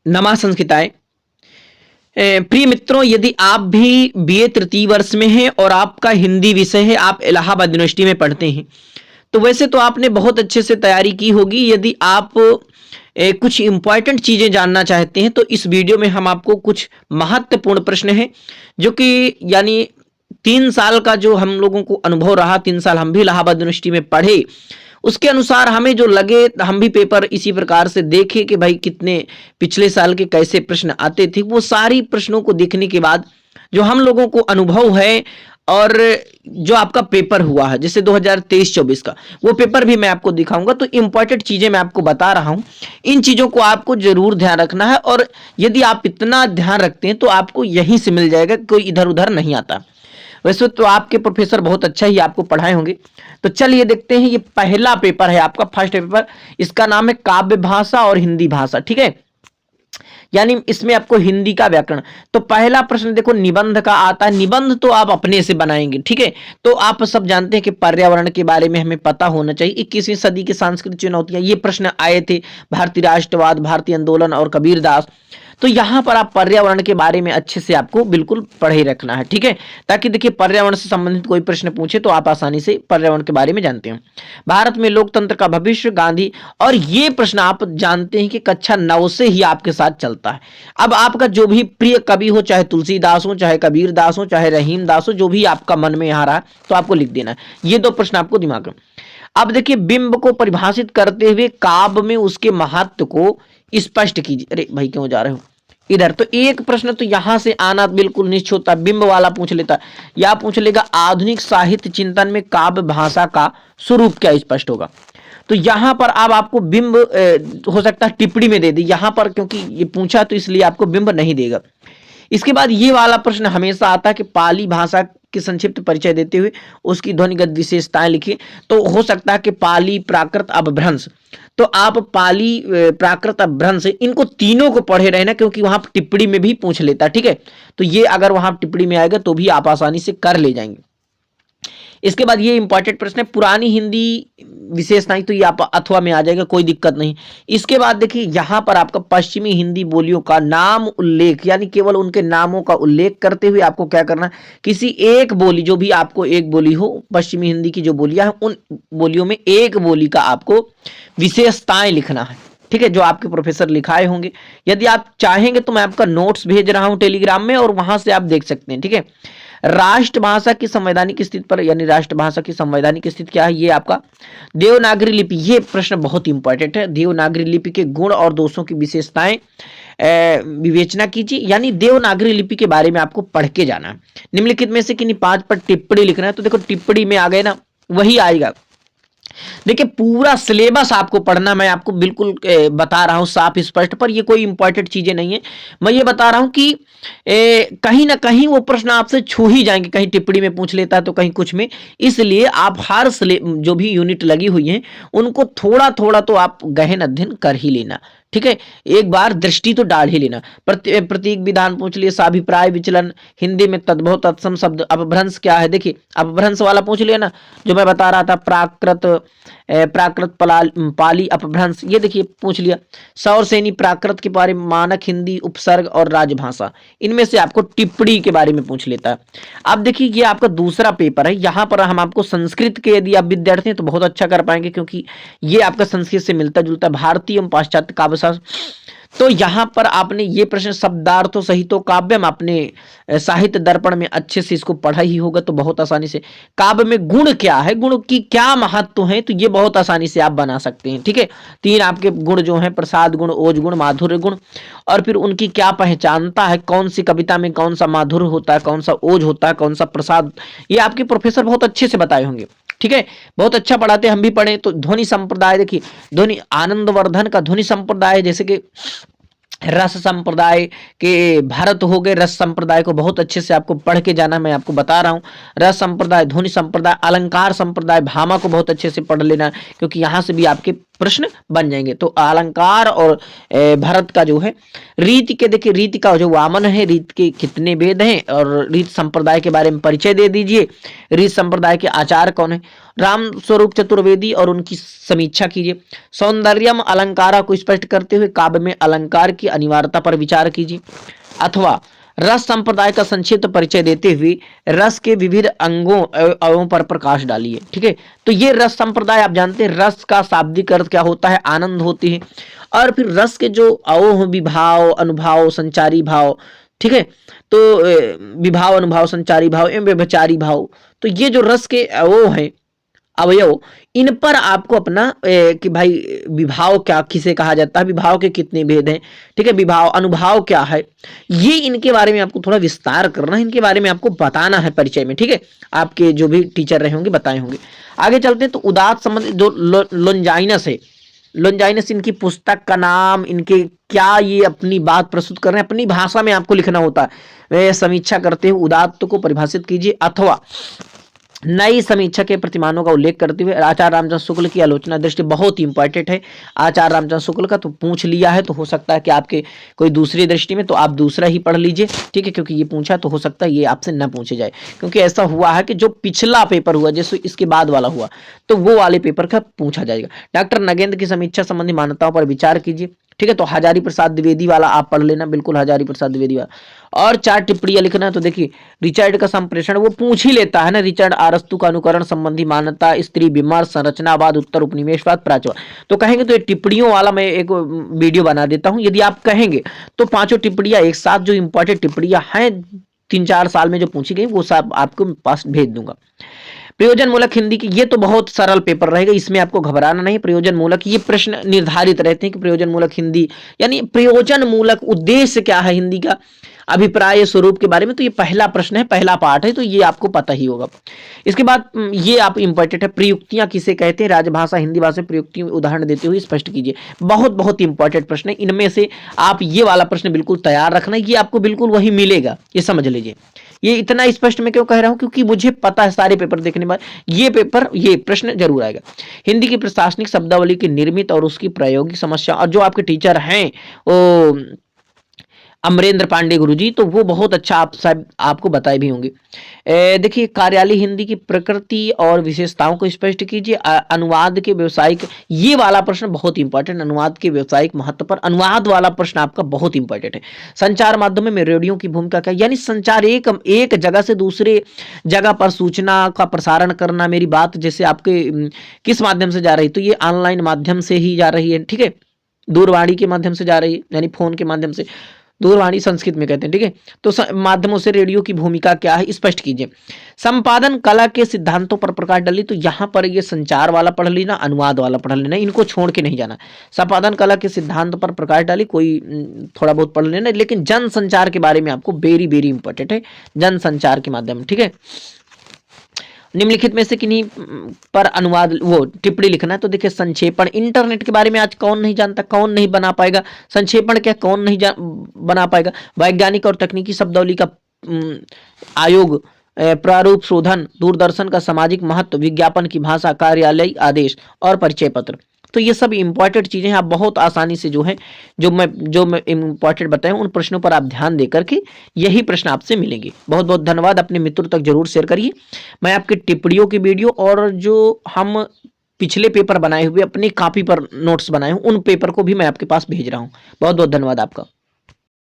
नमा संस्कृताय। प्रिय मित्रों, यदि आप भी बीए तृतीय वर्ष में हैं और आपका हिंदी विषय है, आप इलाहाबाद यूनिवर्सिटी में पढ़ते हैं, तो वैसे तो आपने बहुत अच्छे से तैयारी की होगी। यदि आप कुछ इंपॉर्टेंट चीजें जानना चाहते हैं तो इस वीडियो में हम आपको कुछ महत्वपूर्ण प्रश्न हैं जो कि यानी 3 साल का जो हम लोगों को अनुभव रहा, 3 साल हम भी इलाहाबाद यूनिवर्सिटी में पढ़े, उसके अनुसार हमें जो लगे हम भी पेपर इसी प्रकार से देखे कि भाई कितने पिछले साल के कैसे प्रश्न आते थे। वो सारी प्रश्नों को देखने के बाद जो हम लोगों को अनुभव है और जो आपका पेपर हुआ है जैसे 2023-24 का, वो पेपर भी मैं आपको दिखाऊंगा। तो इंपॉर्टेंट चीजें मैं आपको बता रहा हूं, इन चीजों को आपको जरूर ध्यान रखना है और यदि आप इतना ध्यान रखते हैं तो आपको यहीं से मिल जाएगा, कोई इधर उधर नहीं आता। वैसे तो आपके प्रोफेसर बहुत अच्छा ही आपको पढ़ाए होंगे। तो चलिए देखते हैं, ये पहला पेपर है आपका, फर्स्ट पेपर। इसका नाम है काव्य भाषा और हिंदी भाषा, ठीक है, यानी इसमें आपको हिंदी का व्याकरण। तो पहला प्रश्न देखो निबंध का आता है। निबंध तो आप अपने से बनाएंगे, ठीक है। तो आप सब जानते हैं कि पर्यावरण के बारे में हमें पता होना चाहिए। 21वीं सदी की सांस्कृतिक चुनौतियां, ये प्रश्न आए थे, भारतीय राष्ट्रवाद, भारतीय आंदोलन और कबीरदास। तो यहां पर आप पर्यावरण के बारे में अच्छे से आपको बिल्कुल पढ़े रखना है, ठीक है, ताकि देखिए पर्यावरण से संबंधित कोई प्रश्न पूछे तो आप आसानी से पर्यावरण के बारे में जानते हो। भारत में लोकतंत्र का भविष्य, गांधी। और ये प्रश्न आप जानते हैं कि कक्षा 9 से ही आपके साथ चलता है। अब आपका जो भी प्रिय कवि हो, चाहे तुलसीदास हो, चाहे कबीरदास हो, चाहे रहीम दास हो, जो भी आपका मन में आ रहा है तो आपको लिख देना है। ये 2 प्रश्न आपको दिमाग में। अब देखिए, बिंब को परिभाषित करते हुए काव्य में उसके महत्व को स्पष्ट कीजिए। अरे भाई क्यों जा रहे हो इधर। तो एक प्रश्न तो यहां से आना बिल्कुल निश्चित होता, बिंब वाला पूछ लेता, या पूछ लेगा आधुनिक साहित्य चिंतन में काव्य भाषा का स्वरूप क्या स्पष्ट होगा। तो यहां पर अब आपको बिंब हो सकता है टिप्पणी में दे दी, यहां पर क्योंकि ये पूछा तो इसलिए आपको बिंब नहीं देगा। इसके बाद ये वाला प्रश्न हमेशा आता है कि पाली भाषा की संक्षिप्त परिचय देते हुए उसकी ध्वनिगत विशेषताएं लिखिए। तो हो सकता है कि पाली, प्राकृत, अपभ्रंश। तो आप पाली, प्राकृत, अपभ्रंश, इनको तीनों को पढ़े रहना क्योंकि वहां टिप्पणी में भी पूछ लेता, ठीक है। तो ये अगर वहां टिप्पणी में आएगा तो भी आप आसानी से कर ले जाएंगे। इसके बाद ये इंपॉर्टेंट प्रश्न है, पुरानी हिंदी विशेषताएं, तो ये आप अथवा में आ जाएगा, कोई दिक्कत नहीं। इसके बाद देखिए यहां पर आपका पश्चिमी हिंदी बोलियों का नाम उल्लेख, यानी केवल उनके नामों का उल्लेख करते हुए आपको क्या करना है, किसी एक बोली, जो भी आपको एक बोली हो, पश्चिमी हिंदी की जो बोलियां हैं उन बोलियों में एक बोली का आपको विशेषताएं लिखना है, ठीक है, जो आपके प्रोफेसर लिखाए होंगे। यदि आप चाहेंगे तो मैं आपका नोट्स भेज रहा हूं टेलीग्राम में और वहां से आप देख सकते हैं, ठीक है। राष्ट्रभाषा की संवैधानिक स्थिति पर, यानी राष्ट्रभाषा की संवैधानिक स्थिति क्या है, ये आपका देवनागरी लिपि। ये प्रश्न बहुत इंपॉर्टेंट है। देवनागरी लिपि के गुण और दोषों की विशेषताएं विवेचना कीजिए, यानी देवनागरी लिपि के बारे में आपको पढ़ के जाना है। निम्नलिखित में से किन्हीं 5 पर टिप्पणी लिखना है। तो देखो टिप्पणी में आ गए ना, वही आएगा। देखिए पूरा सिलेबस आपको पढ़ना, मैं आपको बिल्कुल बता रहा हूं साफ स्पष्ट, पर ये कोई इंपॉर्टेंट चीजें नहीं है। मैं ये बता रहा हूं कि कहीं ना कहीं वो प्रश्न आपसे छू ही जाएंगे, कहीं टिप्पणी में पूछ लेता है तो कहीं कुछ में। इसलिए आप हर जो भी यूनिट लगी हुई है उनको थोड़ा थोड़ा तो आप गहन अध्ययन कर ही लेना, ठीक है, एक बार दृष्टि तो डाल ही लेना। प्रतीक विधान पूछ लिए, साभिप्राय विचलन, हिंदी में तद्भव तत्सम शब्द, अपभ्रंश क्या है, देखिए अपभ्रंश वाला पूछ लिया ना, जो मैं बता रहा था, प्राकृत पाली अपभ्रंश, ये देखिए पूछ लिया। सौर सेनी प्राकृत के बारे में, मानक हिंदी, उपसर्ग और राजभाषा, इनमें से आपको टिप्पणी के बारे में पूछ लेता है। अब देखिए ये आपका दूसरा पेपर है, यहाँ पर हम आपको संस्कृत के, यदि आप विद्यार्थी हैं तो बहुत अच्छा कर पाएंगे क्योंकि ये आपका संस्कृत से मिलता जुलता, भारतीय एवं पाश्चात्य काव्य। तो यहां पर आपने ये प्रश्न शब्दार्थों सहितो काव्यम, आपने साहित्य दर्पण में अच्छे से इसको पढ़ा ही होगा, तो बहुत आसानी से काव्य में गुण क्या है, गुण की क्या महत्व है, तो ये बहुत आसानी से आप बना सकते हैं, ठीक है। 3 आपके गुण जो हैं, प्रसाद गुण, ओज गुण, माधुर्य गुण, और फिर उनकी क्या पहचानता है, कौन सी कविता में कौन सा माधुर्य होता है, कौन सा ओज होता है, कौन सा प्रसाद, ये आपके प्रोफेसर बहुत अच्छे से बताए होंगे, ठीक है, बहुत अच्छा पढ़ाते, हम भी पढ़े। तो ध्वनि संप्रदाय, देखिए ध्वनि आनंदवर्धन का ध्वनि संप्रदाय, जैसे कि रस संप्रदाय के भरत हो गए, रस संप्रदाय को बहुत अच्छे से आपको पढ़ के जाना, मैं आपको बता रहा हूं। रस संप्रदाय, ध्वनि संप्रदाय, अलंकार संप्रदाय, भामा को बहुत अच्छे से पढ़ लेना क्योंकि यहां से भी आपके प्रश्न बन जाएंगे। तो अलंकार और भरत का जो है रीति के, देखिए रीति का जो वामन है, रीति के कितने भेद हैं, और रीत संप्रदाय के बारे में परिचय दे दीजिए। रीत संप्रदाय के आचार्य कौन है? राम स्वरूप चतुर्वेदी, और उनकी समीक्षा कीजिए। सौंदर्यम अलंकारा को स्पष्ट करते हुए काव्य में अलंकार की अनिवार्यता पर विचार कीजिए। अथवा रस संप्रदाय का संक्षिप्त परिचय देते हुए रस के विविध अंगों अवयों पर प्रकाश डालिए। ठीक है, तो ये रस संप्रदाय आप जानते हैं, रस का शाब्दिक अर्थ क्या होता है? आनंद होती है। और फिर रस के जो अवोह, विभाव, अनुभाव, संचारी भाव, ठीक है, तो विभाव, अनुभाव, संचारी भाव एवं व्यभिचारी भाव, तो ये जो रस के अवोह है, अवयव, इन पर आपको अपना कि भाई विभाव क्या किसे कहा जाता है, विभाव के कितने भेद हैं, ठीक है, विभाव, अनुभाव क्या है, ये इनके बारे में आपको थोड़ा विस्तार करना है, इनके बारे में आपको बताना है परिचय में। ठीक है, आपके जो भी टीचर रहे होंगे बताए होंगे। आगे चलते हैं, तो उदात संबंध जो लोंजाइनस है, लोंजाइनस इनकी पुस्तक का नाम, इनके क्या ये अपनी बात प्रस्तुत कर रहे हैं, अपनी भाषा में आपको लिखना होता है। समीक्षा करते हुए उदात्त को परिभाषित कीजिए। अथवा नई समीक्षा के प्रतिमानों का उल्लेख करते हुए आचार्य रामचंद्र शुक्ल की आलोचना दृष्टि बहुत ही इंपॉर्टेंट है। आचार्य रामचंद्र शुक्ल का तो पूछ लिया है, तो हो सकता है कि आपके कोई दूसरी दृष्टि में, तो आप दूसरा ही पढ़ लीजिए। ठीक है, क्योंकि ये पूछा तो हो सकता है ये आपसे न पूछे जाए, क्योंकि ऐसा हुआ है कि जो पिछला पेपर हुआ, जैसे इसके बाद वाला हुआ, तो वो वाले पेपर का पूछा जाएगा। डॉक्टर नगेंद्र की समीक्षा संबंधी मान्यताओं पर विचार कीजिए। ठीक है, तो हजारी प्रसाद द्विवेदी वाला आप पढ़ लेना, बिल्कुल हजारी प्रसाद द्विवेदी वाला। और 4 टिप्पणियां लिखना। तो देखिए रिचर्ड का संप्रेषण वो पूछ ही लेता है ना, रिचर्ड अरस्तु का अनुकरण संबंधी मान्यता, स्त्री विमर्श, संरचनावाद, उत्तर उपनिवेशवाद, प्राच्यवाद। तो कहेंगे तो ये टिप्पणियों वाला मैं एक वीडियो बना देता हूं, यदि आप कहेंगे तो 5 टिप्पणियां एक साथ, जो इंपॉर्टेंट टिप्पणियां हैं 3-4 साल में जो पूछी गई, वो सब आपको पास भेज दूंगा। प्रयोजन मूलक हिंदी की, ये तो बहुत सरल पेपर रहेगा, इसमें आपको घबराना नहीं। प्रयोजन मूलक ये प्रश्न निर्धारित रहते हैं कि प्रयोजन मूलक हिंदी यानी प्रयोजन मूलक उद्देश्य क्या है हिंदी का, अभिप्राय स्वरूप के बारे में, तो ये पहला प्रश्न है, पहला पार्ट है, तो ये आपको पता ही होगा। इसके बाद ये आप इंपॉर्टेंट है, प्रयुक्तियां किसे कहते हैं, राजभाषा हिंदी भाषा में प्रयुक्तियों उदाहरण देते हुए स्पष्ट कीजिए। बहुत बहुत इंपॉर्टेंट प्रश्न है, इनमें से आप ये वाला प्रश्न बिल्कुल तैयार रखना, ये आपको बिल्कुल वही मिलेगा, ये समझ लीजिए। ये इतना स्पष्ट मैं क्यों कह रहा हूं, क्योंकि मुझे पता है सारे पेपर देखने बाद ये प्रश्न जरूर आएगा। हिंदी की प्रशासनिक शब्दावली की निर्मित और उसकी प्रायोगिक समस्या, और जो आपके टीचर हैं वो अमरेंद्र पांडे गुरुजी, तो वो बहुत अच्छा आप सब आपको बताए भी होंगे। देखिए कार्यालय हिंदी की प्रकृति और विशेषताओं को स्पष्ट कीजिए। अनुवाद के व्यवसायिक, ये वाला प्रश्न बहुत इंपॉर्टेंट, अनुवाद के व्यवसायिक महत्व पर अनुवाद वाला प्रश्न आपका बहुत इंपॉर्टेंट है। संचार माध्यम में रेडियो की भूमिका क्या, यानी संचार एक जगह से दूसरे जगह पर सूचना का प्रसारण करना। मेरी बात जैसे आपके किस माध्यम से जा रही, तो ये ऑनलाइन माध्यम से ही जा रही है। ठीक है, दूरवाणी के माध्यम से जा रही है, यानी फोन के माध्यम से, दूरवाणी संस्कृत में कहते हैं। ठीक है, तो माध्यमों से रेडियो की भूमिका क्या है स्पष्ट कीजिए। संपादन कला के सिद्धांतों पर प्रकाश डाली, तो यहां पर ये संचार वाला पढ़ लेना, अनुवाद वाला पढ़ लेना, इनको छोड़ के नहीं जाना। संपादन कला के सिद्धांतों पर प्रकाश डाली, कोई थोड़ा बहुत पढ़ लेना, लेकिन जन संचार के बारे में आपको वेरी वेरी इंपॉर्टेंट है, जन संचार के माध्यम। ठीक है, निम्नलिखित में से किन्हीं पर अनुवाद वो टिप्पणी लिखना है। तो देखिए संक्षेपण, इंटरनेट के बारे में आज कौन नहीं जानता, कौन नहीं बना पाएगा, संक्षेपण क्या कौन नहीं बना पाएगा। वैज्ञानिक और तकनीकी शब्दावली का आयोग, प्रारूप शोधन, दूरदर्शन का सामाजिक महत्व, विज्ञापन की भाषा, कार्यालय आदेश और परिचय पत्र। तो ये सब इंपॉर्टेंट चीजें हैं, आप बहुत आसानी से जो है जो मैं इंपॉर्टेंट बताया उन प्रश्नों पर आप ध्यान दे करके यही प्रश्न आपसे मिलेंगे। बहुत बहुत धन्यवाद, अपने मित्रों तक जरूर शेयर करिए। मैं आपकी टिप्पणियों की वीडियो और जो हम पिछले पेपर बनाए हुए अपनी कॉपी पर नोट्स बनाए हूं, उन पेपर को भी मैं आपके पास भेज रहा हूं। बहुत बहुत धन्यवाद आपका।